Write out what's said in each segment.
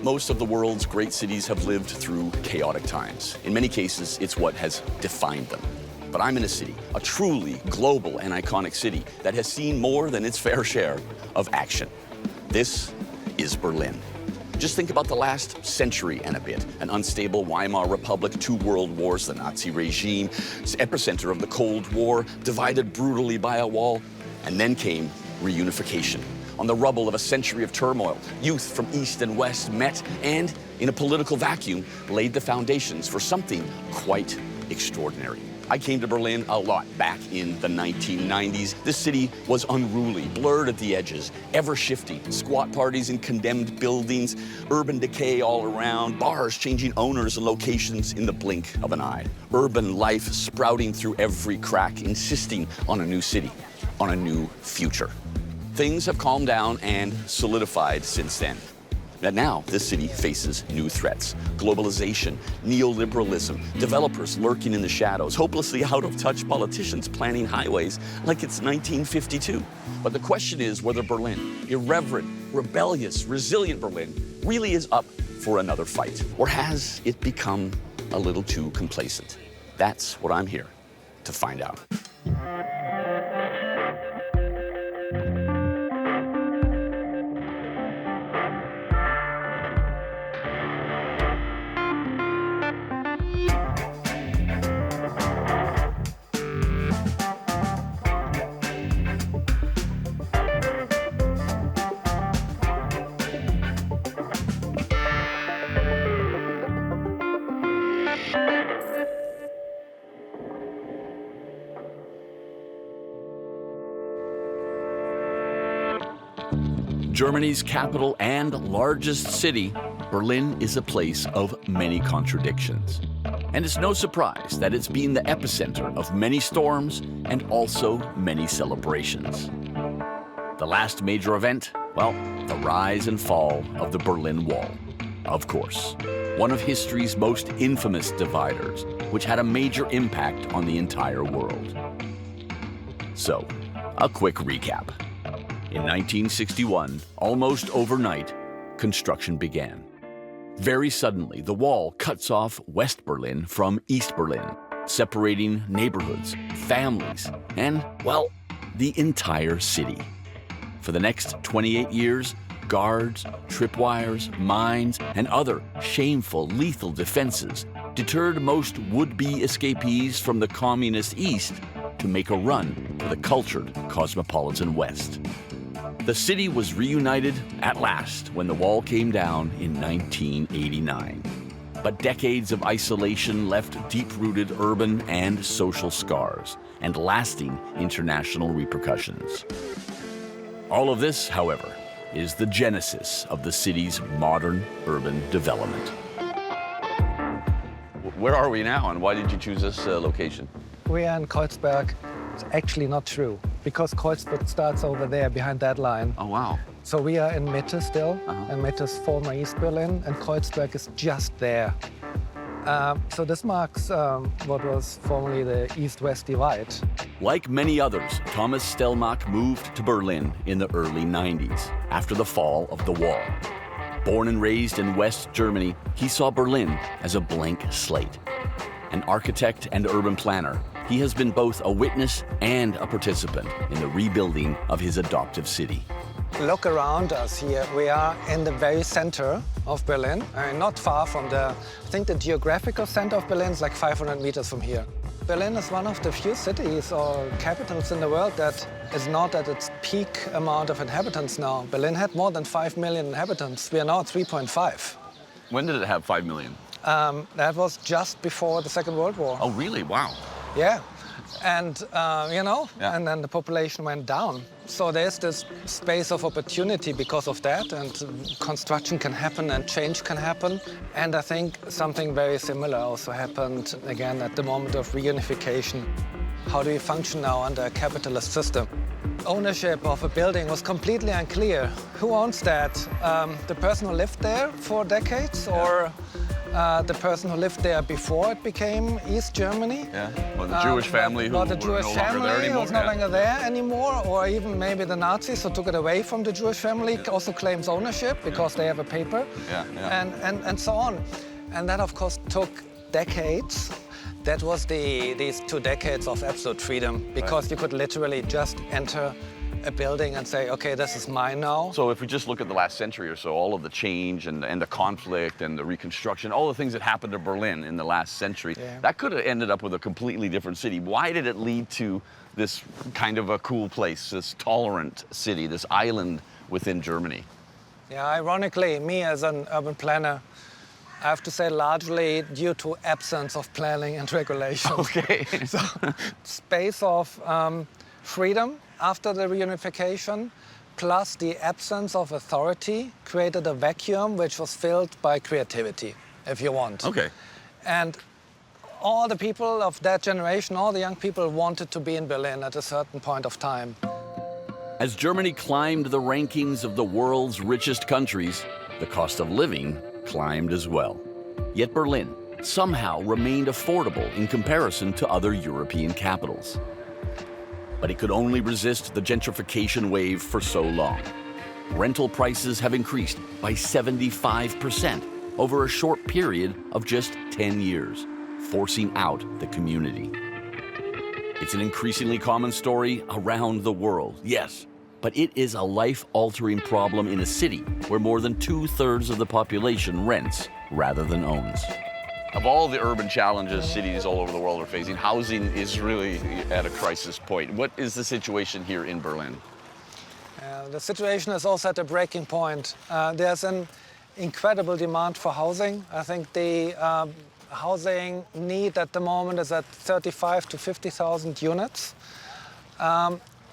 Most of the world's great cities have lived through chaotic times. In many cases, it's what has defined them. But I'm in a city, a truly global and iconic city that has seen more than its fair share of action. This is Berlin. Just think about the last century and a bit. An unstable Weimar Republic, 2 world wars, the Nazi regime, epicenter of the Cold War, divided brutally by a wall, and then came reunification. On the rubble of a century of turmoil, youth from East and West met and, in a political vacuum, laid the foundations for something quite extraordinary. I came to Berlin a lot back in the 1990s. This city was unruly, blurred at the edges, ever-shifting. Squat parties in condemned buildings, urban decay all around, bars changing owners and locations in the blink of an eye. Urban life sprouting through every crack, insisting on a new city, on a new future. Things have calmed down and solidified since then. But now, this city faces new threats. Globalization, neoliberalism, developers lurking in the shadows, hopelessly out-of-touch politicians planning highways like it's 1952. But the question is whether Berlin, irreverent, rebellious, resilient Berlin, really is up for another fight. Or has it become a little too complacent? That's what I'm here to find out. Germany's capital and largest city, Berlin is a place of many contradictions. And it's no surprise that it's been the epicenter of many storms and also many celebrations. The last major event, well, the rise and fall of the Berlin Wall. Of course, one of history's most infamous dividers, which had a major impact on the entire world. So, a quick recap. In 1961, almost overnight, construction began. Very suddenly, the wall cuts off West Berlin from East Berlin, separating neighborhoods, families, and, well, the entire city. For the next 28 years, guards, tripwires, mines, and other shameful, lethal defenses deterred most would-be escapees from the communist East to make a run for the cultured cosmopolitan West. The city was reunited at last when the wall came down in 1989. But decades of isolation left deep-rooted urban and social scars and lasting international repercussions. All of this, however, is the genesis of the city's modern urban development. Where are we now, and why did you choose this location? We are in Kreuzberg. It's actually not true, because Kreuzberg starts over there behind that line. Oh, wow. So we are in Mitte still, and Mitte is former East Berlin, and Kreuzberg is just there. So this marks what was formerly the East-West divide. Like many others, Thomas Stellmach moved to Berlin in the early 90s, after the fall of the wall. Born and raised in West Germany, he saw Berlin as a blank slate. An architect and urban planner, he has been both a witness and a participant in the rebuilding of his adoptive city. Look around us here. We are in the very center of Berlin, not far from I think the geographical center of Berlin is like 500 meters from here. Berlin is one of the few cities or capitals in the world that is not at its peak amount of inhabitants now. Berlin had more than 5 million inhabitants. We are now at 3.5. When did it have 5 million? That was just before the Second World War. Oh, really? Wow. Yeah. And, and then the population went down. So there's this space of opportunity because of that, and construction can happen and change can happen. And I think something very similar also happened, again, at the moment of reunification. How do we function now under a capitalist system? Ownership of a building was completely unclear. Who owns that? The person who lived there for decades, or the person who lived there before it became East Germany. Yeah, or the Jewish family who or the were Jewish no longer family there anymore. who's no longer there anymore, or even maybe the Nazis who took it away from the Jewish family also claims ownership because they have a paper, and so on. And that, of course, took decades. That was these 2 decades of absolute freedom, because you could literally just enter a building and say, okay, this is mine now. So if we just look at the last century or so, all of the change and the conflict and the reconstruction, all the things that happened to Berlin in the last century, that could have ended up with a completely different city. Why did it lead to this kind of a cool place, this tolerant city, this island within Germany? Yeah, ironically, me as an urban planner, I have to say largely due to absence of planning and regulation. Okay. So, space of freedom after the reunification, plus the absence of authority, created a vacuum which was filled by creativity, if you want. Okay. And all the people of that generation, all the young people wanted to be in Berlin at a certain point of time. As Germany climbed the rankings of the world's richest countries, the cost of living climbed as well. Yet Berlin somehow remained affordable in comparison to other European capitals. But it could only resist the gentrification wave for so long. Rental prices have increased by 75% over a short period of just 10 years, forcing out the community. It's an increasingly common story around the world, yes, but it is a life-altering problem in a city where more than 2/3 of the population rents rather than owns. Of all the urban challenges cities all over the world are facing, housing is really at a crisis point. What is the situation here in Berlin? The situation is also at a breaking point. There's an incredible demand for housing. I think the housing need at the moment is at 35 to 50,000 units.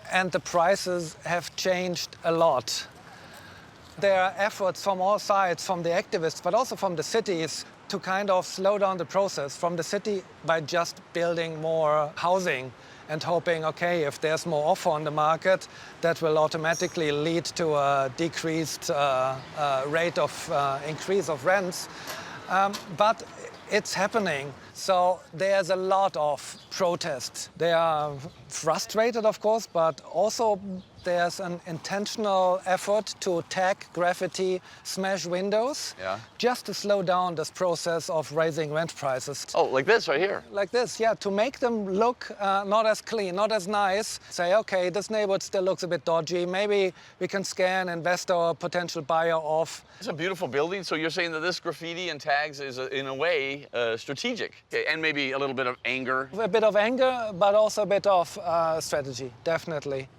And the prices have changed a lot. There are efforts from all sides, from the activists, but also from the cities, to kind of slow down the process from the city by just building more housing and hoping, okay, if there's more offer on the market, that will automatically lead to a decreased rate of increase of rents. But it's happening. So there's a lot of protest. They are frustrated, of course, but also there's an intentional effort to tag, graffiti, smash windows, just to slow down this process of raising rent prices. Oh, like this right here? Like this, yeah, to make them look not as clean, not as nice. Say, okay, this neighborhood still looks a bit dodgy. Maybe we can scare an investor or potential buyer off. It's a beautiful building, so you're saying that this graffiti and tags is, in a way, strategic, and maybe a little bit of anger? A bit of anger, but also a bit of strategy, definitely.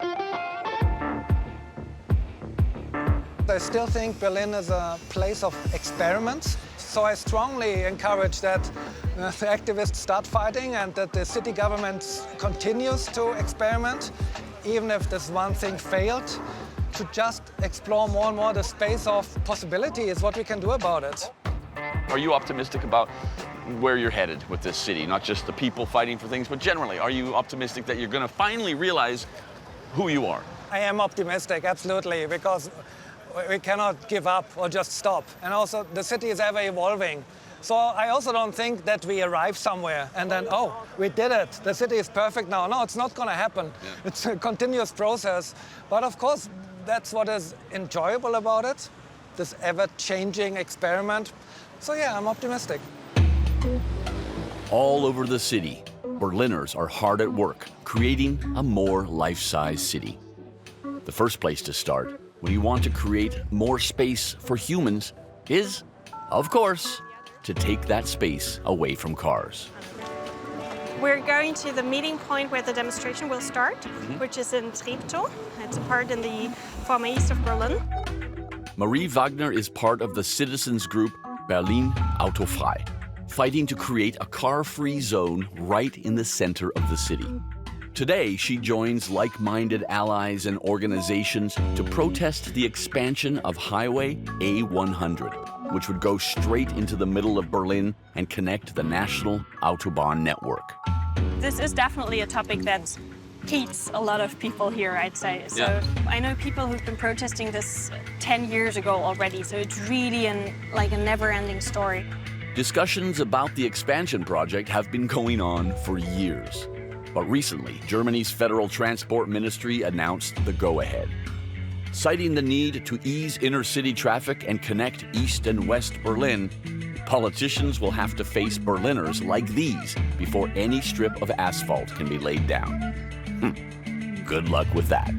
I still think Berlin is a place of experiments, so I strongly encourage that the activists start fighting and that the city government continues to experiment, even if this one thing failed, to just explore more and more the space of possibility is what we can do about it. Are you optimistic about where you're headed with this city? Not just the people fighting for things, but generally, are you optimistic that you're going to finally realize who you are? I am optimistic, absolutely, because we cannot give up or just stop. And also, the city is ever evolving. So I also don't think that we arrive somewhere and then, oh, we did it. The city is perfect now. No, it's not going to happen. Yeah. It's a continuous process. But of course, that's what is enjoyable about it, this ever-changing experiment. So yeah, I'm optimistic. All over the city, Berliners are hard at work, creating a more life-size city. The first place to start when you want to create more space for humans is, of course, to take that space away from cars. We're going to the meeting point where the demonstration will start, which is in Treptow. It's a part in the former east of Berlin. Marie Wagner is part of the citizens group Berlin Autofrei, fighting to create a car-free zone right in the center of the city. Today, she joins like-minded allies and organizations to protest the expansion of Highway A100, which would go straight into the middle of Berlin and connect the national Autobahn network. This is definitely a topic that heats a lot of people here, I'd say. So I know people who've been protesting this 10 years ago already, so it's really like a never-ending story. Discussions about the expansion project have been going on for years. But recently, Germany's Federal Transport Ministry announced the go-ahead. Citing the need to ease inner-city traffic and connect East and West Berlin, politicians will have to face Berliners like these before any strip of asphalt can be laid down. Good luck with that.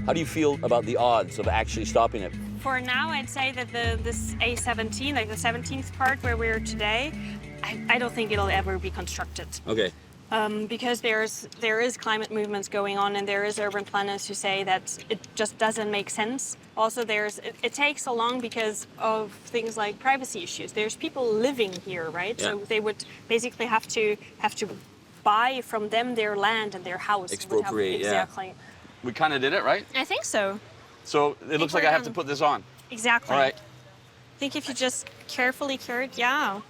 How do you feel about the odds of actually stopping it? For now, I'd say that this A17, like the 17th part where we're today, I don't think it'll ever be constructed. Okay. Because there is climate movements going on, and there is urban planners who say that it just doesn't make sense. Also, it takes so long because of things like privacy issues. There's people living here, right? Yeah. So they would basically have to buy from them their land and their house. Expropriate, exactly. Yeah. We kind of did it, right? I think so. So it looks like I have to put this on. Exactly. All right. I think if you just carefully carry it, yeah.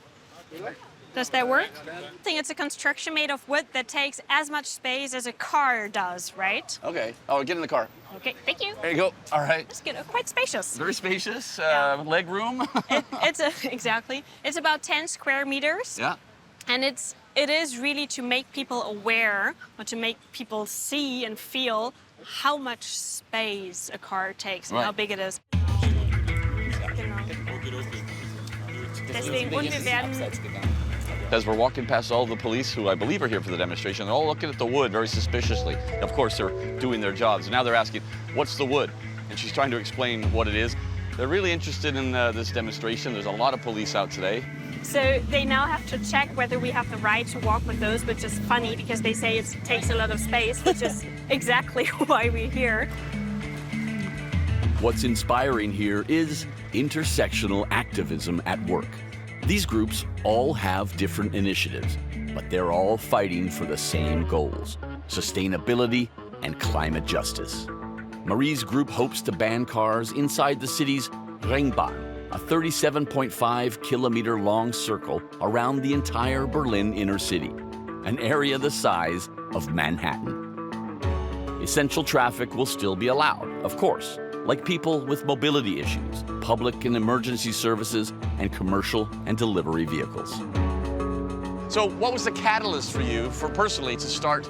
Does that work? I think it's a construction made of wood that takes as much space as a car does, right? Okay. Oh, get in the car. Okay, thank you. There you go. All right. It's good. Quite spacious. Very spacious. Yeah. Leg room. Exactly. It's about 10 square meters. Yeah. And it is really to make people aware, or to make people see and feel how much space a car takes and how big it is. Deswegen, und wir werden As we're walking past all the police who I believe are here for the demonstration, they're all looking at the wood very suspiciously. Of course, they're doing their jobs. Now they're asking, what's the wood? And she's trying to explain what it is. They're really interested in this demonstration. There's a lot of police out today. So they now have to check whether we have the right to walk with those, which is funny because they say it takes a lot of space, which is exactly why we're here. What's inspiring here is intersectional activism at work. These groups all have different initiatives, but they're all fighting for the same goals: sustainability and climate justice. Marie's group hopes to ban cars inside the city's Ringbahn, a 37.5-kilometer-long circle around the entire Berlin inner city, an area the size of Manhattan. Essential traffic will still be allowed, of course, like people with mobility issues, public and emergency services, and commercial and delivery vehicles. So what was the catalyst for you, personally, to start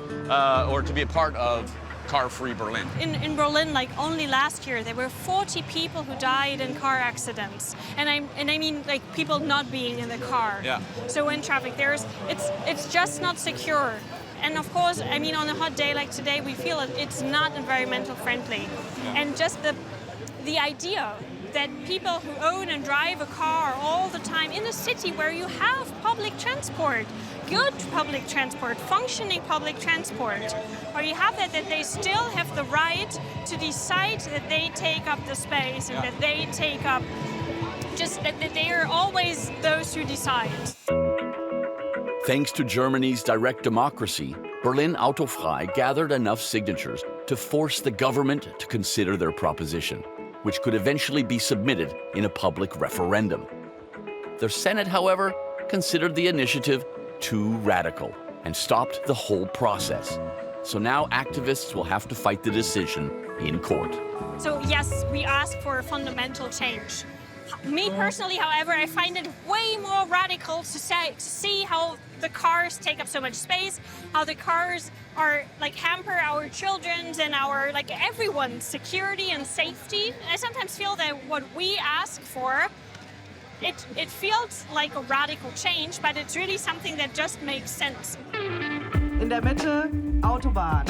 or to be a part of Car-Free Berlin? In Berlin, like only last year, there were 40 people who died in car accidents, and I mean like people not being in the car. Yeah. So in traffic, it's just not secure, and of course, I mean on a hot day like today, we feel it's not environmental friendly, and just the idea that people who own and drive a car all the time in a city where you have public transport, good public transport, functioning public transport, or you have that they still have the right to decide that they take up the space and that they take up, just that they are always those who decide. Thanks to Germany's direct democracy, Berlin Autofrei gathered enough signatures to force the government to consider their proposition, which could eventually be submitted in a public referendum. The Senate, however, considered the initiative too radical and stopped the whole process. So now activists will have to fight the decision in court. So yes, we ask for a fundamental change. Me personally, however, I find it way more radical to see how the cars take up so much space, how the cars are like hamper our children's and our everyone's security and safety. I sometimes feel that what we ask for, it feels like a radical change, but it's really something that just makes sense. In der Mitte Autobahn.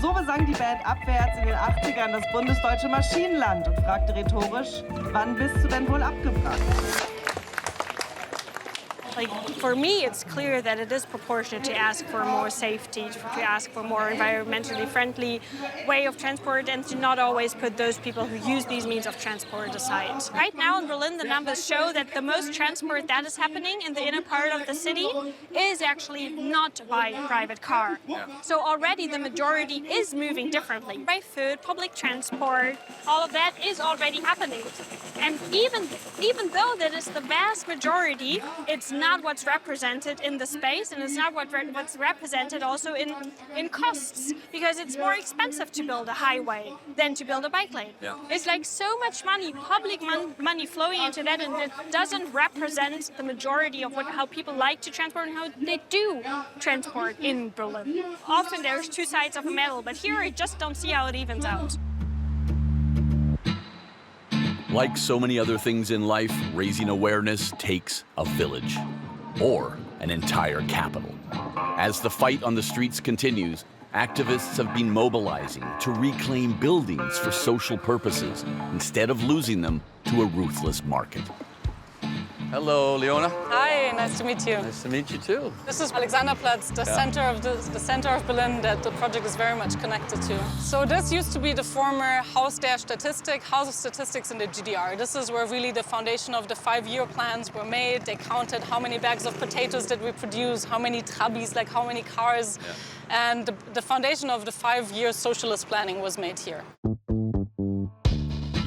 So besang die Band abwärts in den 80ern das bundesdeutsche Maschinenland und fragte rhetorisch, wann bist du denn wohl abgebracht? Like, for me, it's clear that it is proportionate to ask for more safety, to ask for more environmentally friendly way of transport, and to not always put those people who use these means of transport aside. Right now in Berlin, the numbers show that the most transport that is happening in the inner part of the city is actually not by private car. So already the majority is moving differently. By food, public transport, all of that is already happening. And even though that is the vast majority, it's not what's represented in the space, and it's not what's represented also in costs, because it's more expensive to build a highway than to build a bike lane. Yeah. It's like so much money, public money flowing into that, and it doesn't represent the majority of how people like to transport and how they do transport in Berlin. Often there's two sides of a medal, but here I just don't see how it evens out. Like so many other things in life, raising awareness takes a village or an entire capital. As the fight on the streets continues, activists have been mobilizing to reclaim buildings for social purposes instead of losing them to a ruthless market. Hello, Leona. Hi, nice to meet you. Nice to meet you too. This is Alexanderplatz, the center of Berlin that the project is very much connected to. So this used to be the former Haus der Statistik, House of Statistics in the GDR. This is where really the foundation of the 5-year plans were made. They counted how many bags of potatoes did we produce, how many Trabis, like how many cars. Yeah. And the foundation of the 5-year socialist planning was made here.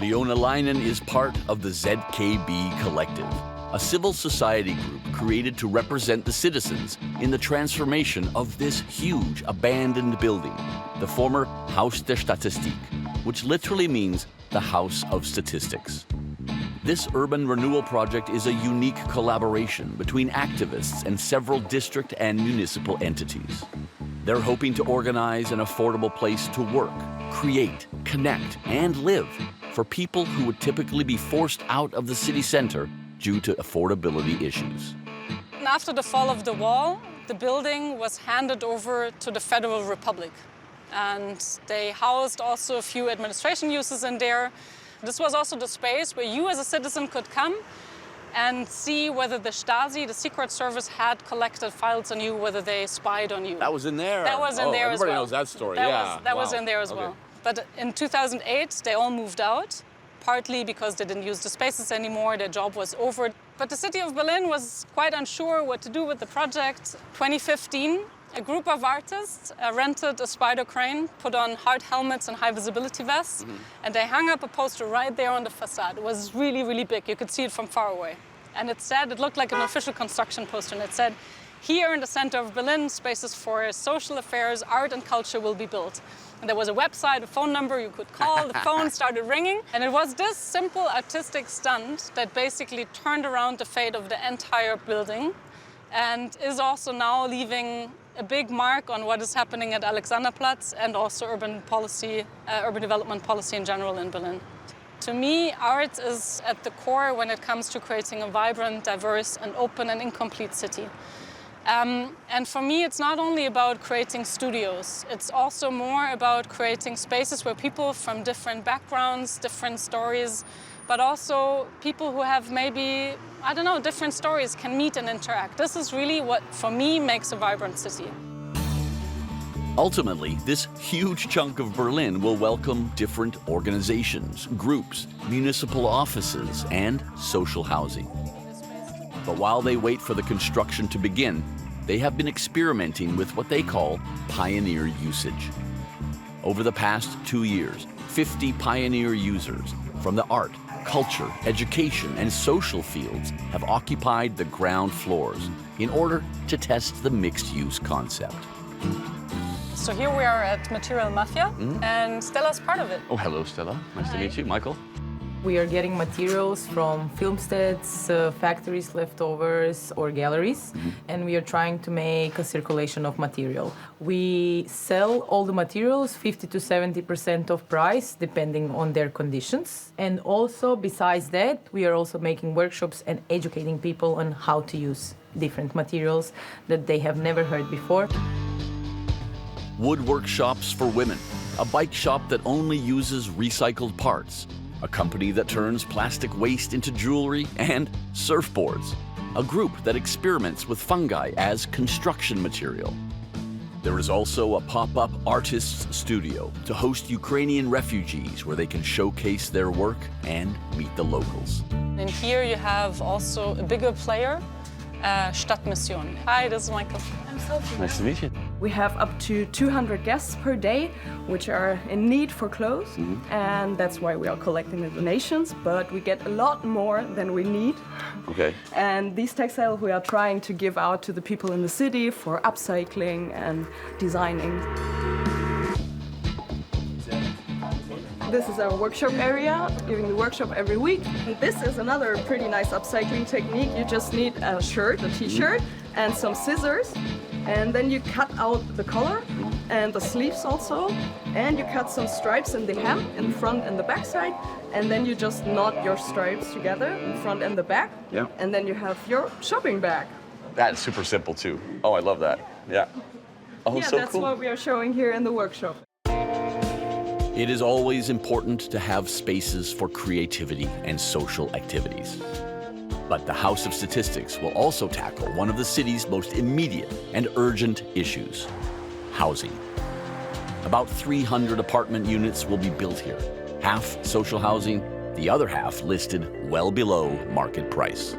Leona Leinen is part of the ZKB Collective, a civil society group created to represent the citizens in the transformation of this huge abandoned building, the former Haus der Statistik, which literally means the House of Statistics. This urban renewal project is a unique collaboration between activists and several district and municipal entities. They're hoping to organize an affordable place to work, create, connect, and live for people who would typically be forced out of the city center due to affordability issues. And after the fall of the wall, the building was handed over to the Federal Republic. And they housed also a few administration uses in there. This was also the space where you as a citizen could come and see whether the Stasi, the Secret Service, had collected files on you, whether they spied on you. That was in there? That was in there as well. Everybody knows that story, That was in there as well. But in 2008, they all moved out, partly because they didn't use the spaces anymore, their job was over. But the city of Berlin was quite unsure what to do with the project. 2015, a group of artists rented a spider crane, put on hard helmets and high visibility vests, and they hung up a poster right there on the facade. It was really, really big. You could see it from far away. And it looked like an official construction poster, and it said, "Here in the center of Berlin, spaces for social affairs, art and culture will be built." And there was a website, a phone number you could call, the phone started ringing. And it was this simple artistic stunt that basically turned around the fate of the entire building and is also now leaving a big mark on what is happening at Alexanderplatz and also urban development policy in general in Berlin. To me, art is at the core when it comes to creating a vibrant, diverse, and open and incomplete city. And for me, it's not only about creating studios, it's also more about creating spaces where people from different backgrounds, different stories, but also people who have maybe, different stories can meet and interact. This is really what, for me, makes a vibrant city. Ultimately, this huge chunk of Berlin will welcome different organizations, groups, municipal offices, and social housing. But while they wait for the construction to begin, they have been experimenting with what they call pioneer usage. Over the past 2 years, 50 pioneer users from the art, culture, education, and social fields have occupied the ground floors in order to test the mixed-use concept. So here we are at Material Mafia, and Stella's part of it. Oh, hello, Stella. Nice to meet you. Michael? We are getting materials from filmsteads, factories, leftovers, or galleries, and we are trying to make a circulation of material. We sell all the materials 50 to 70% of price, depending on their conditions. And also, besides that, we are also making workshops and educating people on how to use different materials that they have never heard before. Wood workshops for women, a bike shop that only uses recycled parts, a company that turns plastic waste into jewelry, and surfboards, a group that experiments with fungi as construction material. There is also a pop-up artists' studio to host Ukrainian refugees where they can showcase their work and meet the locals. And here you have also a bigger player, Stadtmission. Hi, this is Michael. I'm Sophie. Nice to meet you. We have up to 200 guests per day, which are in need for clothes, and that's why we are collecting the donations, but we get a lot more than we need. Okay. And these textiles we are trying to give out to the people in the city for upcycling and designing. This is our workshop area, giving the workshop every week. And this is another pretty nice upcycling technique. You just need a shirt, a t-shirt, and some scissors. And then you cut out the collar and the sleeves also. And you cut some stripes in the hem, in the front and the back side. And then you just knot your stripes together, in front and the back. Yeah. And then you have your shopping bag. That's super simple too. Oh, I love that. Yeah. Oh, Yeah, so that's cool. what we are showing here in the workshop. It is always important to have spaces for creativity and social activities. But the House of Statistics will also tackle one of the city's most immediate and urgent issues: housing. About 300 apartment units will be built here, half social housing, the other half listed well below market price.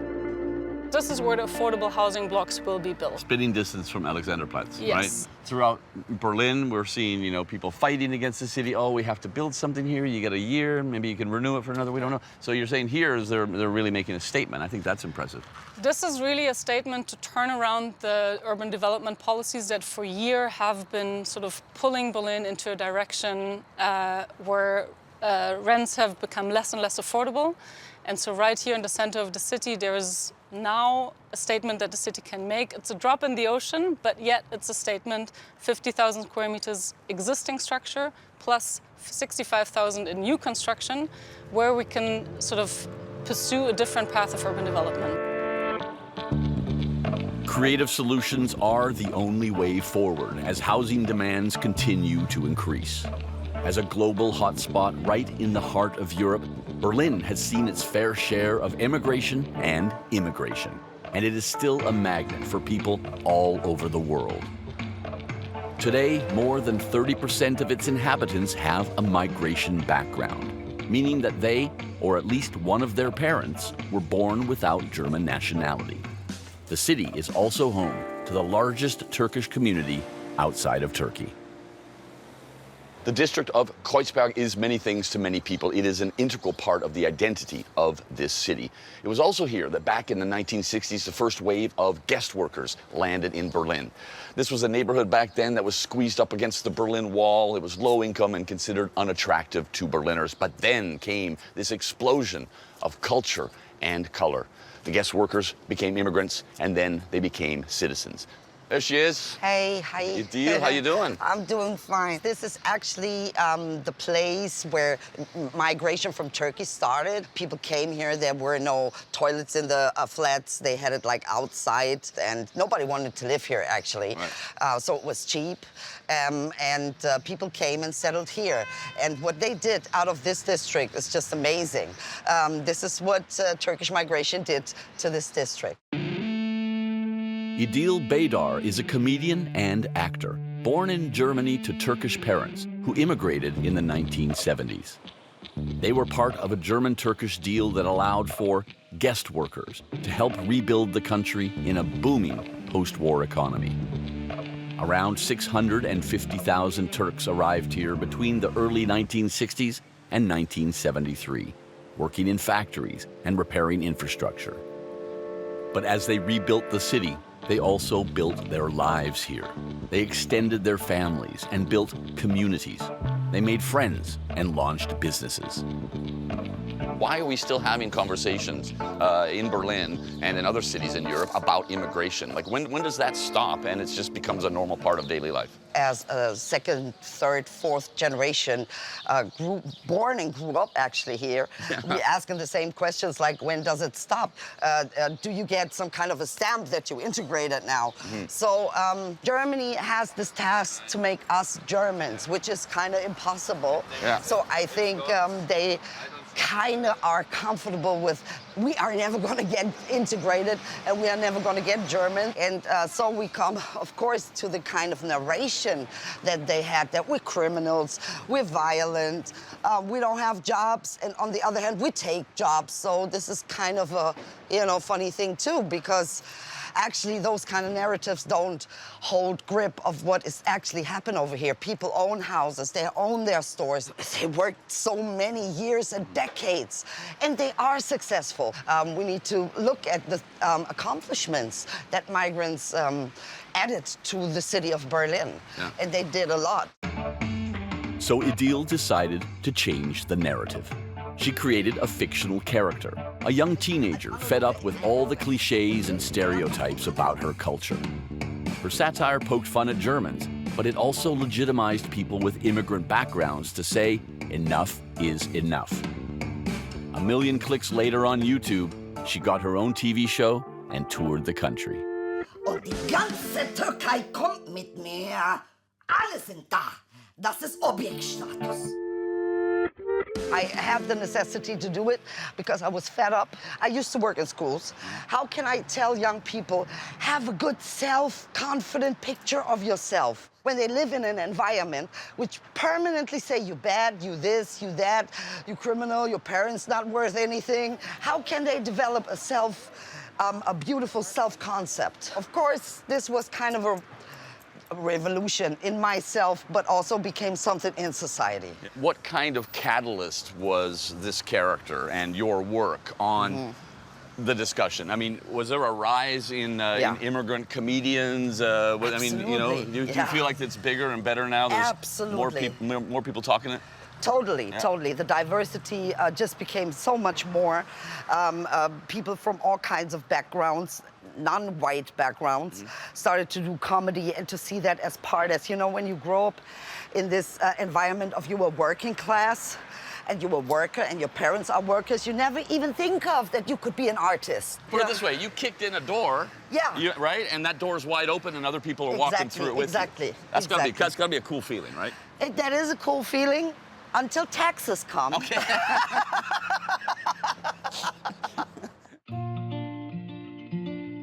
This is where the affordable housing blocks will be built. Spitting distance from Alexanderplatz, Yes. right? Throughout Berlin, we're seeing, people fighting against the city. Oh, we have to build something here. You get a year, maybe you can renew it for another. We don't know. So you're saying here is they're really making a statement. I think that's impressive. This is really a statement to turn around the urban development policies that for years have been sort of pulling Berlin into a direction where rents have become less and less affordable. And so right here in the center of the city, there is now a statement that the city can make. It's a drop in the ocean, but yet it's a statement: 50,000 square meters existing structure plus 65,000 in new construction, where we can sort of pursue a different path of urban development. Creative solutions are the only way forward as housing demands continue to increase. As a global hotspot right in the heart of Europe, Berlin has seen its fair share of immigration and immigration, and it is still a magnet for people all over the world. Today, more than 30% of its inhabitants have a migration background, meaning that they, or at least one of their parents, were born without German nationality. The city is also home to the largest Turkish community outside of Turkey. The district of Kreuzberg is many things to many people. It is an integral part of the identity of this city. It was also here that back in the 1960s, the first wave of guest workers landed in Berlin. This was a neighborhood back then that was squeezed up against the Berlin Wall. It was low income and considered unattractive to Berliners. But then came this explosion of culture and color. The guest workers became immigrants, and then they became citizens. There she is. Hey, hi. Idil, how you doing? I'm doing fine. This is actually the place where migration from Turkey started. People came here. There were no toilets in the flats. They had it like outside, and nobody wanted to live here actually. Right. So it was cheap, and people came and settled here. And what they did out of this district is just amazing. This is what Turkish migration did to this district. Idil Baydar is a comedian and actor, born in Germany to Turkish parents who immigrated in the 1970s. They were part of a German-Turkish deal that allowed for guest workers to help rebuild the country in a booming post-war economy. Around 650,000 Turks arrived here between the early 1960s and 1973, working in factories and repairing infrastructure. But as they rebuilt the city, they also built their lives here. They extended their families and built communities. They made friends and launched businesses. Why are we still having conversations in Berlin and in other cities in Europe about immigration? Like, when does that stop and it just becomes a normal part of daily life? As a second, third, fourth generation, born and grew up actually here, we're asking the same questions like, when does it stop? Do you get some kind of a stamp that you integrated now? So Germany has this task to make us Germans, which is kind of impossible. So I think they kind of are comfortable with, we are never going to get integrated and we are never going to get German. And so we come, of course, to the kind of narration that they had, that we're criminals, we're violent, we don't have jobs, and on the other hand, we take jobs. So this is kind of a, funny thing too, because actually those kind of narratives don't hold grip of what is actually happening over here. People own houses, they own their stores. They worked so many years and decades, and they are successful. We need to look at the accomplishments that migrants added to the city of Berlin, and they did a lot. So Idil decided to change the narrative. She created a fictional character, a young teenager fed up with all the cliches and stereotypes about her culture. Her satire poked fun at Germans, but it also legitimized people with immigrant backgrounds to say, enough is enough. 1 million clicks later on YouTube, she got her own TV show and toured the country. Und die ganze Türkei kommt mit mir. Alle sind da. Das ist Objektstatus. I have the necessity to do it because I was fed up. I used to work in schools. How can I tell young people, have a good self-confident picture of yourself when they live in an environment which permanently say you bad, you this, you that, you criminal, your parents not worth anything? How can they develop a beautiful self-concept? Of course, this was kind of a revolution in myself, but also became something in society. What kind of catalyst was this character and your work on the discussion? I mean, was there a rise in immigrant comedians? I mean, you know, do you feel like it's bigger and better now? There's Absolutely. more people talking it? Totally, totally. The diversity just became so much more. People from all kinds of backgrounds, non-white backgrounds, started to do comedy and to see that as part as, you know, when you grow up in this environment of you were working class and you were a worker and your parents are workers, you never even think of that you could be an artist. Put it this way, you kicked in a door, right? And that door's wide open and other people are walking through it with you. That's gotta be a cool feeling, right? That is a cool feeling. Until taxes come. Okay.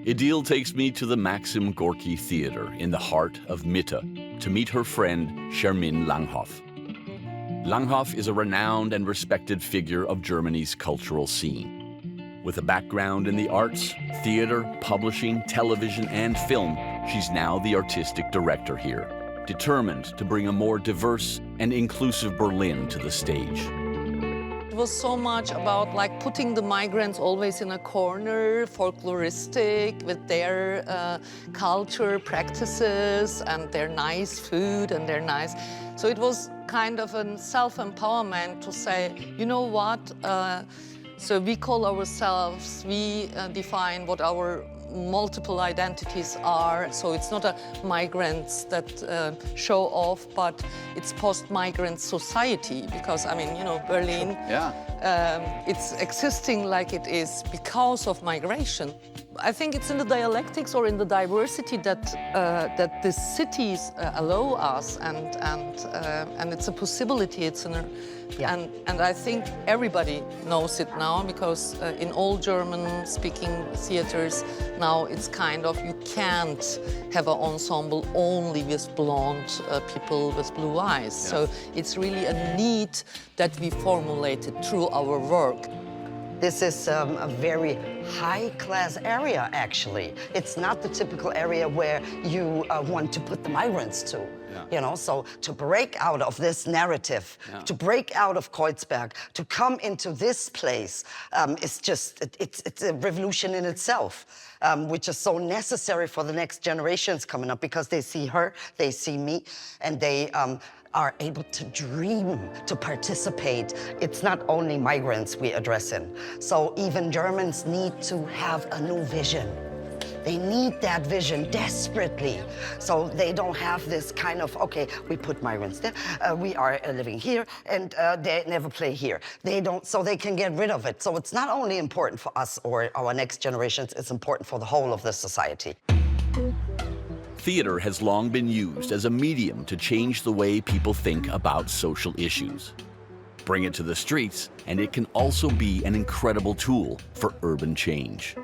Idil takes me to the Maxim Gorky Theater in the heart of Mitte to meet her friend Shermin Langhoff. Langhoff is a renowned and respected figure of Germany's cultural scene. With a background in the arts, theater, publishing, television, and film, she's now the artistic director here, determined to bring a more diverse and inclusive Berlin to the stage. It was so much about like putting the migrants always in a corner, folkloristic, with their culture, practices, and their nice food and their nice... So it was kind of a self-empowerment to say, you know what, so we call ourselves, we define what our multiple identities are. So it's not a migrants that show off, but it's post-migrant society, because I mean, you know, Berlin, it's existing like it is because of migration. I think it's in the dialectics or in the diversity that that the cities allow us, and it's a possibility. It's an and I think everybody knows it now, because in all German-speaking theaters now it's kind of, you can't have an ensemble only with blonde people with blue eyes. So it's really a need that we formulated through our work. This is a very high-class area, actually. It's not the typical area where you want to put the migrants to. You know, so to break out of this narrative, to break out of Kreuzberg, to come into this place, it's just, it's a revolution in itself, which is so necessary for the next generations coming up, because they see her, they see me, and they are able to dream, to participate. It's not only migrants we address in. So even Germans need to have a new vision. They need that vision desperately. So they don't have this kind of, okay, we put migrants there, we are living here, and they never play here. They don't, so they can get rid of it. So it's not only important for us or our next generations, it's important for the whole of the society. Theater has long been used as a medium to change the way people think about social issues. Bring it to the streets, and it can also be an incredible tool for urban change.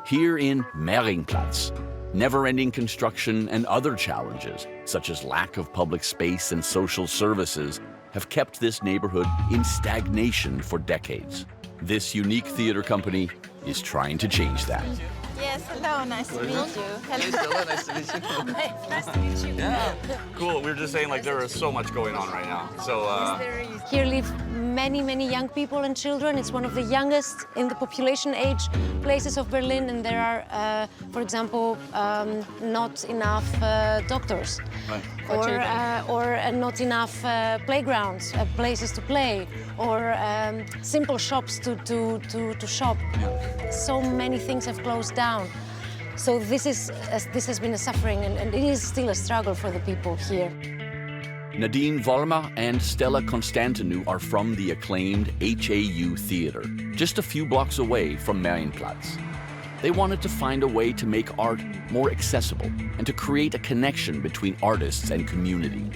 Here in Mehringplatz, never-ending construction and other challenges, such as lack of public space and social services, have kept this neighborhood in stagnation for decades. This unique theater company is trying to change that. Yes, hello, nice to meet you. Hello, nice to meet you. Nice to meet you. Yeah, cool. We were just saying, like, there is so much going on right now. So, Here live many young people and children. It's one of the youngest in the population age places of Berlin, and there are, for example, not enough doctors, or not enough playgrounds, places to play, or simple shops to shop. So many things have closed down. So this has been a suffering, and it is still a struggle for the people here. Nadine Vollmer and Stella Constantinou are from the acclaimed HAU Theater, just a few blocks away from Marienplatz. They wanted to find a way to make art more accessible and to create a connection between artists and community.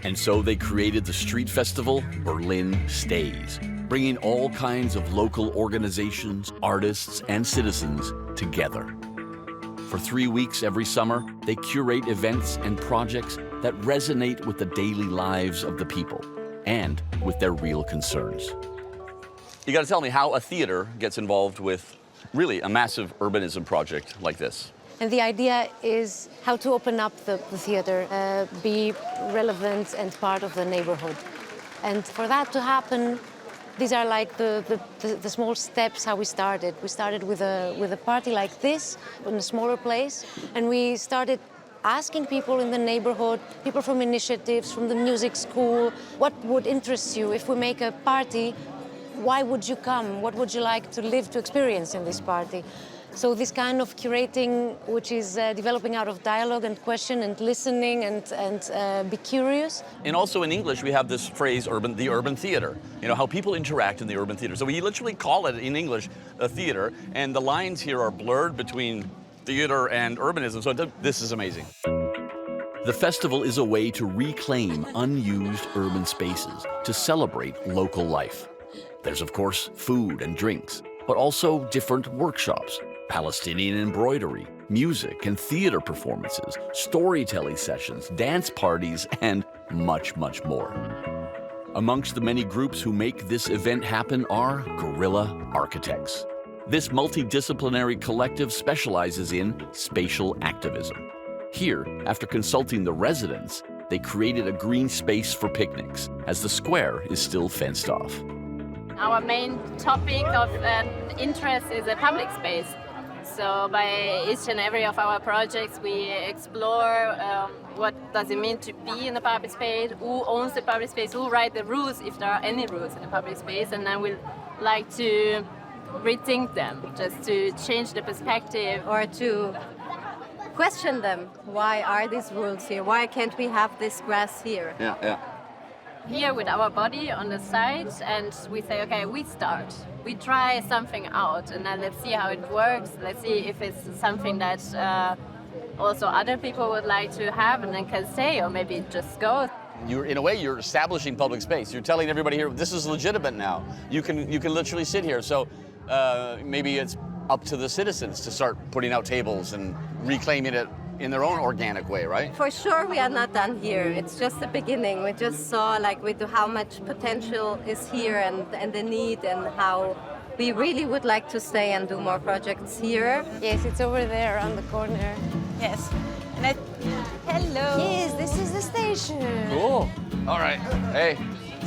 And so they created the street festival Berlin Stays, bringing all kinds of local organizations, artists, and citizens together. For 3 weeks every summer, they curate events and projects that resonate with the daily lives of the people and with their real concerns. You gotta tell me how a theater gets involved with really a massive urbanism project like this. And the idea is how to open up the theater, be relevant and part of the neighborhood. And for that to happen, these are like the small steps how we started. We started with a party like this in a smaller place, and we started asking people in the neighborhood, people from initiatives, from the music school, what would interest you if we make a party? Why would you come? What would you like to live, to experience in this party? So this kind of curating, which is developing out of dialogue and question and listening and be curious. And also in English, we have this phrase, the urban theater. You know, how people interact in the urban theater. So we literally call it in English a theater, and the lines here are blurred between theater and urbanism, so this is amazing. The festival is a way to reclaim unused urban spaces, to celebrate local life. There's, of course, food and drinks, but also different workshops, Palestinian embroidery, music and theater performances, storytelling sessions, dance parties, and much more. Amongst the many groups who make this event happen are guerrilla architects. This multidisciplinary collective specializes in spatial activism. Here, after consulting the residents, they created a green space for picnics, as the square is still fenced off. Our main topic of interest is a public space. So by each and every of our projects, we explore what does it mean to be in a public space, who owns the public space, who writes the rules, if there are any rules in the public space, and then we'd like to rethink them, just to change the perspective. Or to question them. Why are these rules here? Why can't we have this grass here? Yeah. Here with our body on the side, and we say, okay, we start. We try something out, and then let's see how it works. Let's see if it's something that also other people would like to have and then can stay, or maybe just go. In a way, you're establishing public space. You're telling everybody here, this is legitimate now. You can literally sit here. So maybe it's up to the citizens to start putting out tables and reclaiming it in their own organic way, right? For sure, we are not done here. It's just the beginning. We just saw how much potential is here and the need, and how we really would like to stay and do more projects here. Yes, it's over there on the corner. Yes. Hello. Yes, this is the station. Cool. All right. Hey.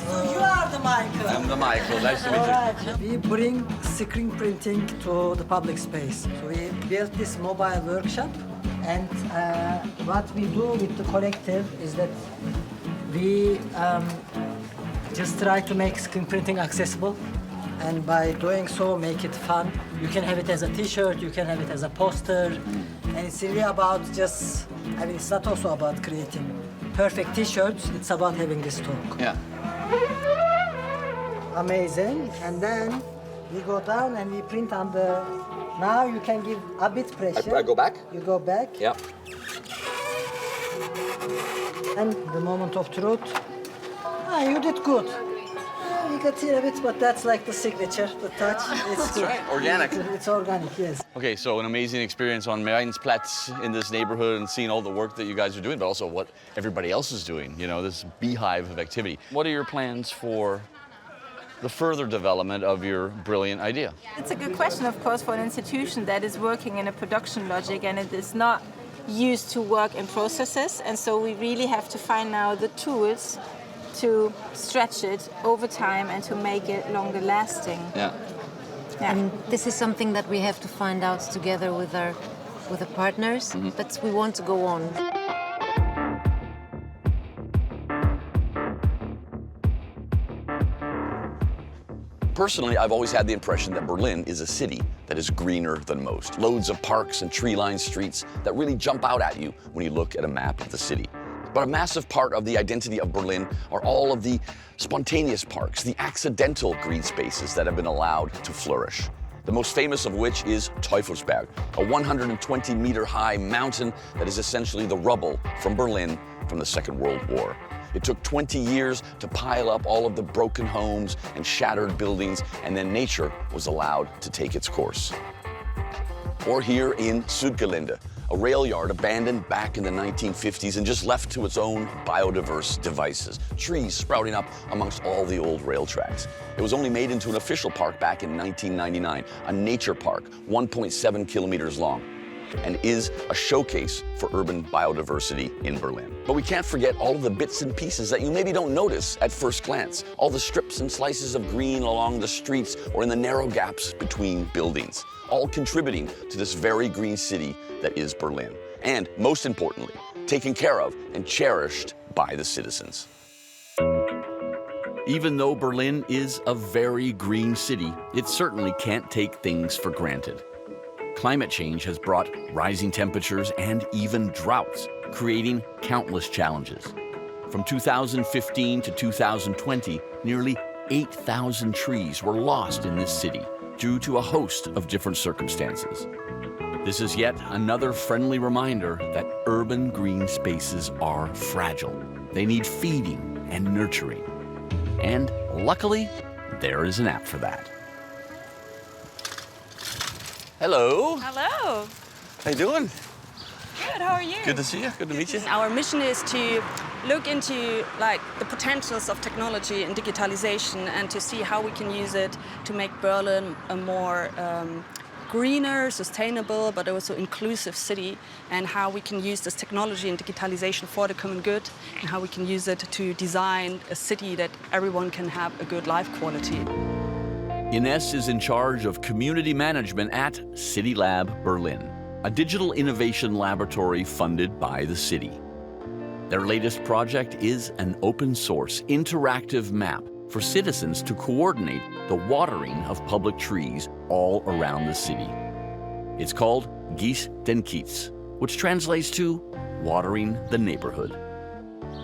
So you are the Michael. I'm the Michael. Nice to meet you. We bring screen printing to the public space. So we built this mobile workshop, and what we do with the collective is that we just try to make screen printing accessible, and by doing so, make it fun. You can have it as a T-shirt, you can have it as a poster, and it's really about it's not also about creating perfect T-shirts, it's about having this talk. Yeah. Amazing. And then we go down and we print on the... Now you can give a bit pressure. I go back? You go back. Yeah. And the moment of truth. You did good. You can see a bit, but that's like the signature, the touch. It's good. Right. Organic. It's organic, yes. Okay, so an amazing experience on Marienplatz in this neighborhood, and seeing all the work that you guys are doing, but also what everybody else is doing, this beehive of activity. What are your plans for the further development of your brilliant idea? It's a good question, of course, for an institution that is working in a production logic and it is not used to work in processes. And so we really have to find now the tools to stretch it over time and to make it longer lasting. Yeah. And this is something that we have to find out together with the partners, but we want to go on. Personally, I've always had the impression that Berlin is a city that is greener than most. Loads of parks and tree-lined streets that really jump out at you when you look at a map of the city. But a massive part of the identity of Berlin are all of the spontaneous parks, the accidental green spaces that have been allowed to flourish. The most famous of which is Teufelsberg, a 120-meter-high mountain that is essentially the rubble from Berlin from the Second World War. It took 20 years to pile up all of the broken homes and shattered buildings, and then nature was allowed to take its course. Or here in Südgelände, a rail yard abandoned back in the 1950s and just left to its own biodiverse devices, trees sprouting up amongst all the old rail tracks. It was only made into an official park back in 1999, a nature park, 1.7 kilometers long, and is a showcase for urban biodiversity in Berlin. But we can't forget all of the bits and pieces that you maybe don't notice at first glance, all the strips and slices of green along the streets or in the narrow gaps between buildings, all contributing to this very green city that is Berlin. And most importantly, taken care of and cherished by the citizens. Even though Berlin is a very green city, it certainly can't take things for granted. Climate change has brought rising temperatures and even droughts, creating countless challenges. From 2015 to 2020, nearly 8,000 trees were lost in this city due to a host of different circumstances. This is yet another friendly reminder that urban green spaces are fragile. They need feeding and nurturing. And luckily, there is an app for that. Hello. Hello. How you doing? Good, how are you? Good to see you. Good to meet you. Our mission is to look into the potentials of technology and digitalization and to see how we can use it to make Berlin a more greener, sustainable, but also inclusive city, and how we can use this technology and digitalization for the common good, and how we can use it to design a city that everyone can have a good life quality. Ines is in charge of community management at City Lab Berlin, a digital innovation laboratory funded by the city. Their latest project is an open-source, interactive map for citizens to coordinate the watering of public trees all around the city. It's called Gieß den Kiez, which translates to watering the neighborhood.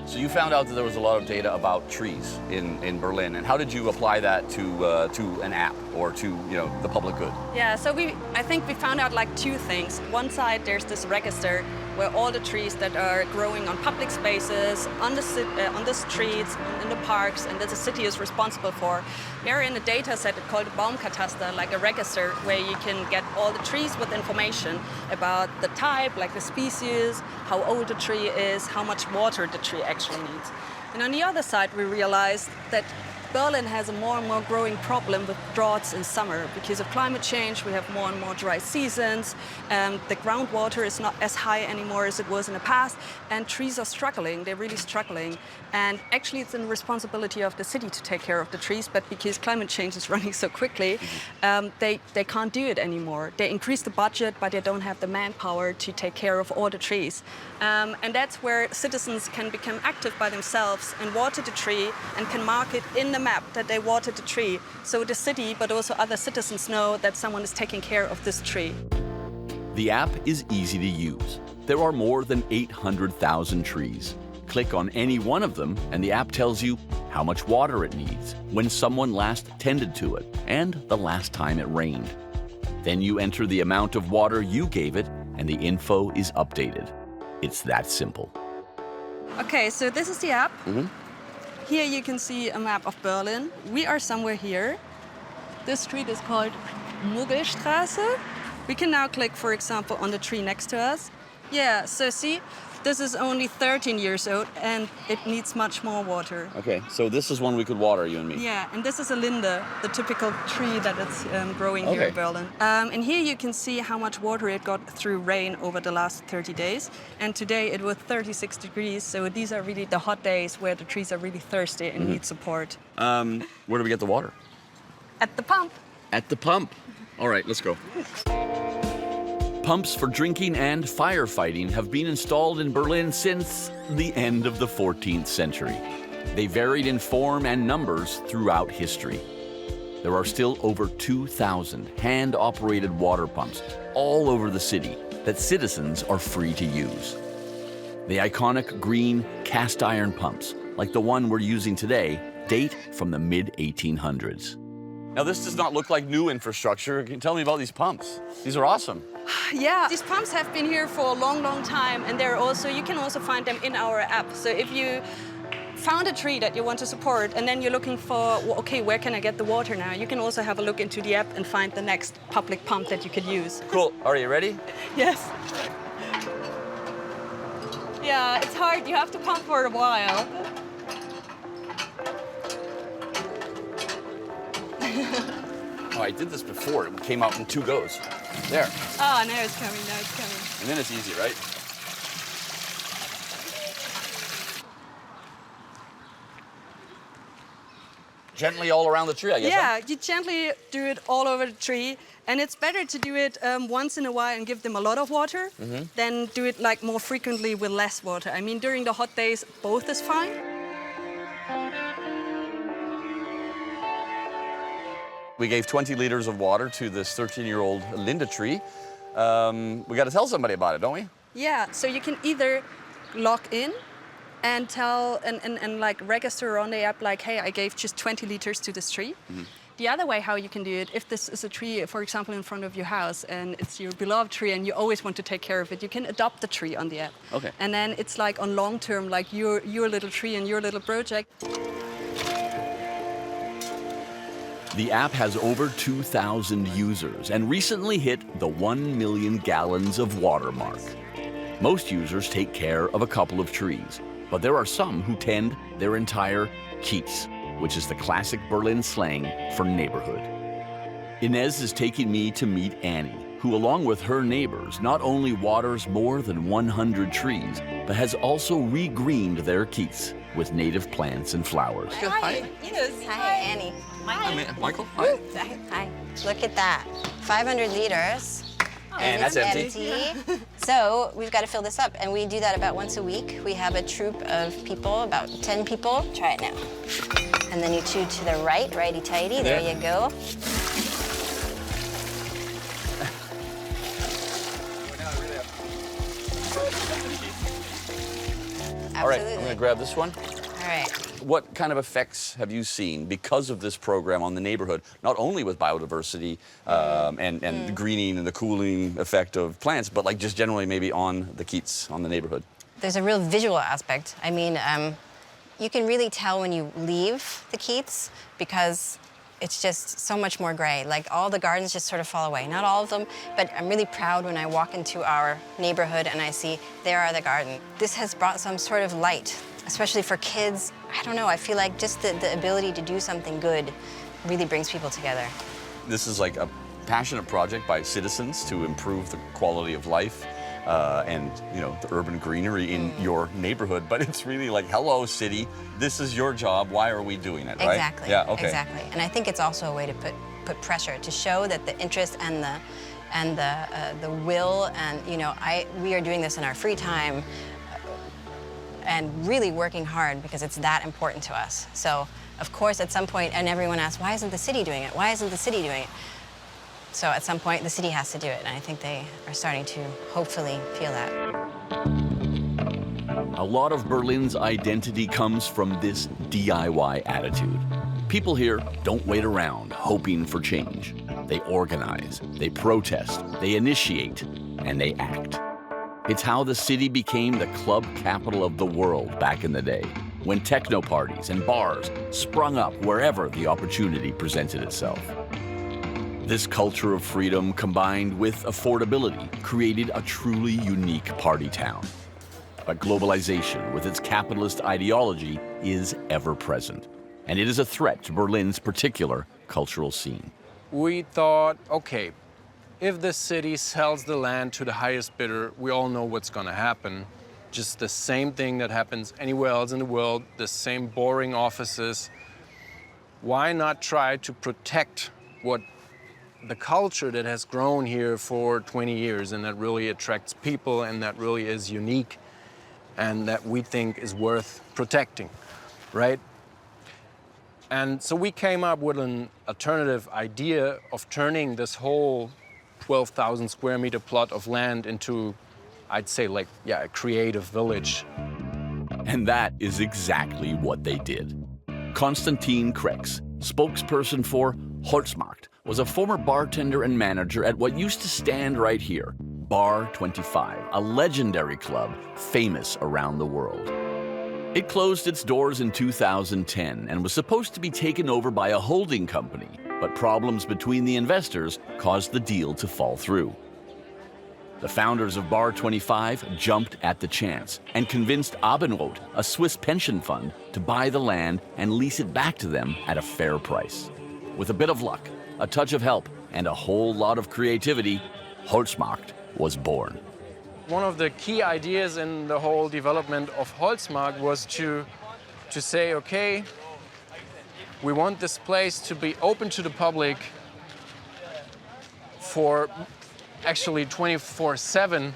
So you found out that there was a lot of data about trees in Berlin, and how did you apply that to an app or to the public good? Yeah, so I think we found out two things. One side, there's this register where all the trees that are growing on public spaces, on the streets, in the parks, and that the city is responsible for. We're in a data set called a Baumkataster, like a register where you can get all the trees with information about the type, like the species, how old the tree is, how much water the tree actually needs. And on the other side, we realized that Berlin has a more and more growing problem with droughts in summer. Because of climate change, we have more and more dry seasons. The groundwater is not as high anymore as it was in the past, and trees are struggling. They're really struggling. And actually, it's the responsibility of the city to take care of the trees, but because climate change is running so quickly, they can't do it anymore. They increase the budget, but they don't have the manpower to take care of all the trees. And that's where citizens can become active by themselves and water the tree and can mark it in the map that they watered the tree. So the city, but also other citizens know that someone is taking care of this tree. The app is easy to use. There are more than 800,000 trees. Click on any one of them and the app tells you how much water it needs, when someone last tended to it, and the last time it rained. Then you enter the amount of water you gave it and the info is updated. It's that simple. Okay, so this is the app. Here you can see a map of Berlin. We are somewhere here. This street is called Muggelstraße. We can now click, for example, on the tree next to us. Yeah, so see, This is only 13 years old and it needs much more water. Okay, so this is one we could water, you and me. Yeah, and this is a linde, the typical tree that is growing here in Berlin. And here you can see how much water it got through rain over the last 30 days. And today it was 36 degrees, so these are really the hot days where the trees are really thirsty and need support. Where do we get the water? At the pump. At the pump. All right, let's go. Pumps for drinking and firefighting have been installed in Berlin since the end of the 14th century. They varied in form and numbers throughout history. There are still over 2,000 hand-operated water pumps all over the city that citizens are free to use. The iconic green cast iron pumps, like the one we're using today, date from the mid-1800s. Now, this does not look like new infrastructure. Can you tell me about these pumps? These are awesome. Yeah, these pumps have been here for a long, long time, and you can also find them in our app. So if you found a tree that you want to support, and then you're looking for, okay, where can I get the water now? You can also have a look into the app and find the next public pump that you could use. Cool. Are you ready? Yes. Yeah, it's hard. You have to pump for a while. Oh, I did this before. It came out in 2 goes. There. Oh, now it's coming, now it's coming. And then it's easy, right? Gently all around the tree, I guess. Yeah, you gently do it all over the tree. And it's better to do it once in a while and give them a lot of water than do it like more frequently with less water. I mean, during the hot days, both is fine. We gave 20 liters of water to this 13-year-old Linde tree. We got to tell somebody about it, don't we? Yeah, so you can either log in and tell and like register on the app like, hey, I gave just 20 liters to this tree. The other way how you can do it, if this is a tree, for example, in front of your house and it's your beloved tree and you always want to take care of it, you can adopt the tree on the app. Okay. And then it's like on long term, like your little tree and your little project. The app has over 2,000 users and recently hit the 1 million gallons of water mark. Most users take care of a couple of trees, but there are some who tend their entire kiez, which is the classic Berlin slang for neighborhood. Inez is taking me to meet Annie, who along with her neighbors not only waters more than 100 trees, but has also re-greened their kiez with native plants and flowers. Hi. Yes. Hi, Annie. Hi, Michael. Hi. Hi. Look at that. 500 liters. And that's empty. So we've got to fill this up, and we do that about once a week. We have a troop of people, about 10 people. Try it now. And then you chew to the right, righty-tighty. There you go. All right, I'm going to grab this one. All right. What kind of effects have you seen because of this program on the neighborhood, not only with biodiversity and the greening and the cooling effect of plants, but like just generally maybe on the kiez, on the neighborhood? There's a real visual aspect. I mean, you can really tell when you leave the kiez because it's just so much more gray. Like all the gardens just sort of fall away. Not all of them, but I'm really proud when I walk into our neighborhood and I see there are the garden. This has brought some sort of light, especially for kids. I don't know, I feel like just the ability to do something good really brings people together. This is like a passionate project by citizens to improve the quality of life and, you know, the urban greenery in your neighborhood. But it's really like, hello, city, this is your job. Why are we doing it, right? Exactly. Yeah, okay. Exactly. And I think it's also a way to put pressure, to show that the interest and the will and, you know, we are doing this in our free time and really working hard because it's that important to us. So, of course, at some point, and everyone asks, why isn't the city doing it? Why isn't the city doing it? So at some point, the city has to do it, and I think they are starting to hopefully feel that. A lot of Berlin's identity comes from this DIY attitude. People here don't wait around hoping for change. They organize, they protest, they initiate, and they act. It's how the city became the club capital of the world back in the day, when techno parties and bars sprung up wherever the opportunity presented itself. This culture of freedom combined with affordability created a truly unique party town. But globalization, with its capitalist ideology, is ever present. And it is a threat to Berlin's particular cultural scene. We thought, okay, if the city sells the land to the highest bidder, we all know what's going to happen. Just the same thing that happens anywhere else in the world, the same boring offices. Why not try to protect what the culture that has grown here for 20 years and that really attracts people and that really is unique and that we think is worth protecting, right? And so we came up with an alternative idea of turning this whole 12,000 square meter plot of land into, I'd say, like, yeah, a creative village. And that is exactly what they did. Konstantin Krex, spokesperson for Holzmarkt, was a former bartender and manager at what used to stand right here, Bar 25, a legendary club famous around the world. It closed its doors in 2010 and was supposed to be taken over by a holding company, but problems between the investors caused the deal to fall through. The founders of Bar 25 jumped at the chance and convinced Abendroth, a Swiss pension fund, to buy the land and lease it back to them at a fair price. With a bit of luck, a touch of help, and a whole lot of creativity, Holzmarkt was born. One of the key ideas in the whole development of Holzmarkt was to say, okay, we want this place to be open to the public for actually 24/7,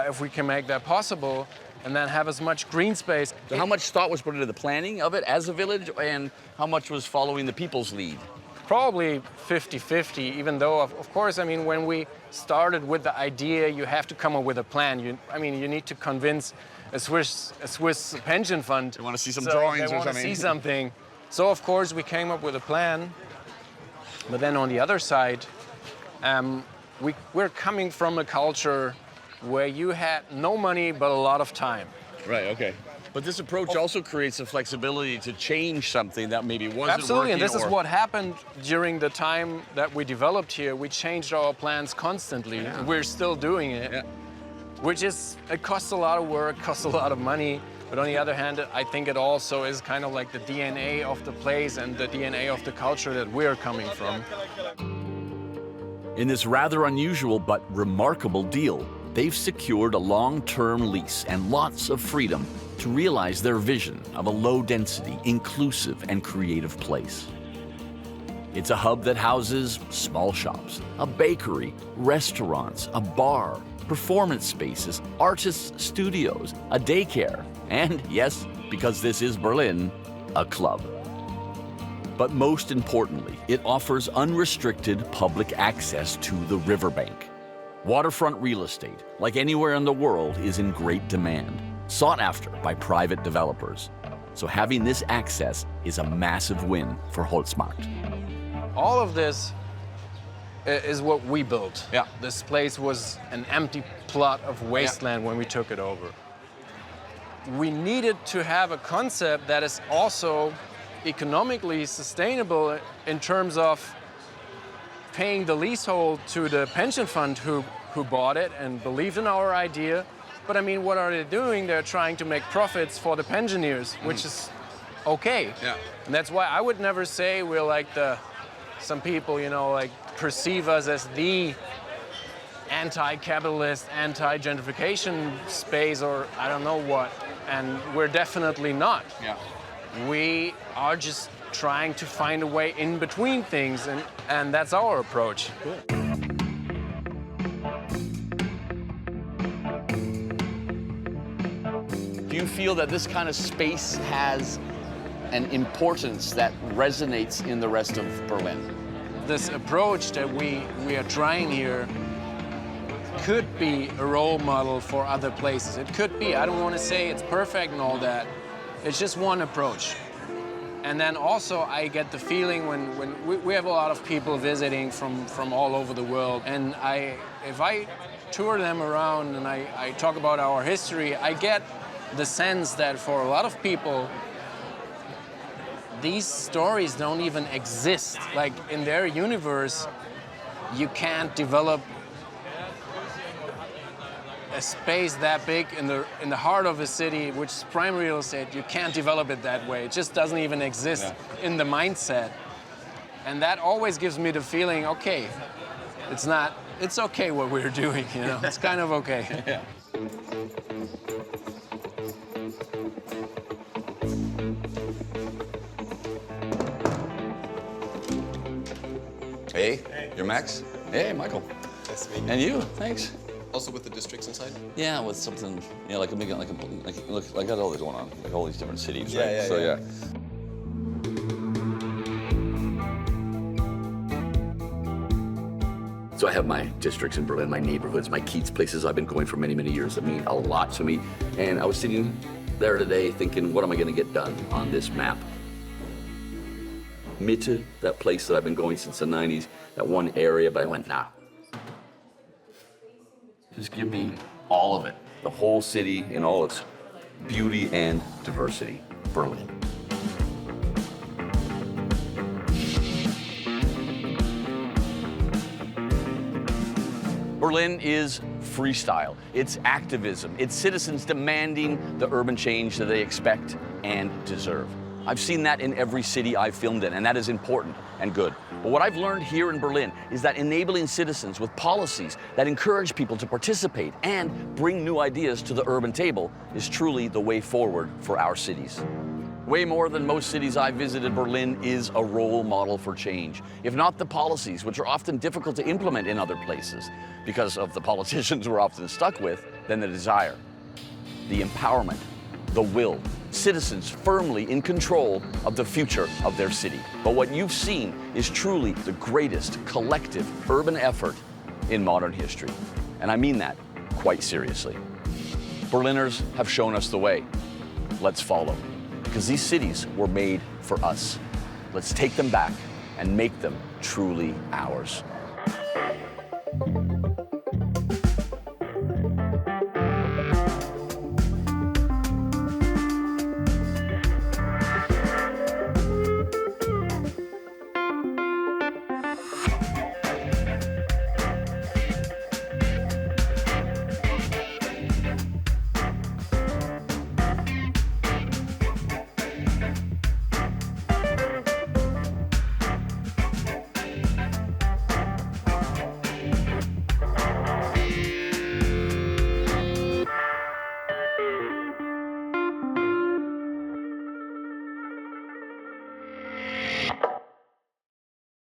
if we can make that possible, and then have as much green space. So how much thought was put into the planning of it as a village, and how much was following the people's lead? Probably 50-50, even though, of course, I mean, when we started with the idea, you have to come up with a plan. You need to convince a Swiss pension fund. You want to see some drawings or something? They want to see something. So, of course, we came up with a plan. But then on the other side, we're coming from a culture where you had no money but a lot of time. Right, okay. But this approach also creates the flexibility to change something that maybe wasn't Absolutely, working. and this is what happened during the time that we developed here. We changed our plans constantly. Yeah. We're still doing it, yeah. Which is, it costs a lot of work, costs a lot of money. But on the other hand, I think it also is kind of like the DNA of the place and the DNA of the culture that we're coming from. In this rather unusual but remarkable deal, they've secured a long-term lease and lots of freedom to realize their vision of a low-density, inclusive, and creative place. It's a hub that houses small shops, a bakery, restaurants, a bar, performance spaces, artists' studios, a daycare, and yes, because this is Berlin, a club. But most importantly, it offers unrestricted public access to the riverbank. Waterfront real estate, like anywhere in the world, is in great demand, sought after by private developers. So having this access is a massive win for Holzmarkt. All of this is what we built. Yeah. This place was an empty plot of wasteland when we took it over. We needed to have a concept that is also economically sustainable in terms of paying the leasehold to the pension fund who bought it and believed in our idea. But I mean, what are they doing? They're trying to make profits for the pensioners, which is okay. Yeah. And that's why I would never say we're like some people, you know, like perceive us as the anti-capitalist, anti-gentrification space or I don't know what. And we're definitely not. Yeah. We are just trying to find a way in between things, and that's our approach. Cool. Do you feel that this kind of space has an importance that resonates in the rest of Berlin? This approach that we are trying here could be a role model for other places. It could be. I don't want to say it's perfect and all that. It's just one approach. And then also I get the feeling when we have a lot of people visiting from all over the world, and if I tour them around and I talk about our history, I get the sense that for a lot of people, these stories don't even exist. Like in their universe, you can't develop a space that big in the heart of a city, which is prime real estate, you can't develop it that way. It just doesn't even exist in the mindset. And that always gives me the feeling, okay, it's okay what we're doing, you know, it's kind of okay. Yeah. Hey, you're Max? Hey, Michael. Nice to meet you. And you, thanks. Also with the districts inside? Yeah, with something, you know, like look, I got all this going on, like all these different cities, right? Yeah, so yeah. So I have my districts in Berlin, my neighborhoods, my Kiez, places I've been going for many, many years that mean a lot to me. And I was sitting there today thinking, what am I going to get done on this map? Mitte, that place that I've been going since the 90s, that one area, but I went, nah. Just give me all of it, the whole city in all its beauty and diversity, Berlin. Berlin is freestyle, it's activism, it's citizens demanding the urban change that they expect and deserve. I've seen that in every city I've filmed in, and that is important and good. But what I've learned here in Berlin is that enabling citizens with policies that encourage people to participate and bring new ideas to the urban table is truly the way forward for our cities. Way more than most cities I've visited, Berlin is a role model for change. If not the policies, which are often difficult to implement in other places because of the politicians we're often stuck with, then the desire, the empowerment, the will, citizens firmly in control of the future of their city. But what you've seen is truly the greatest collective urban effort in modern history. And I mean that quite seriously. Berliners have shown us the way. Let's follow. Because these cities were made for us. Let's take them back and make them truly ours.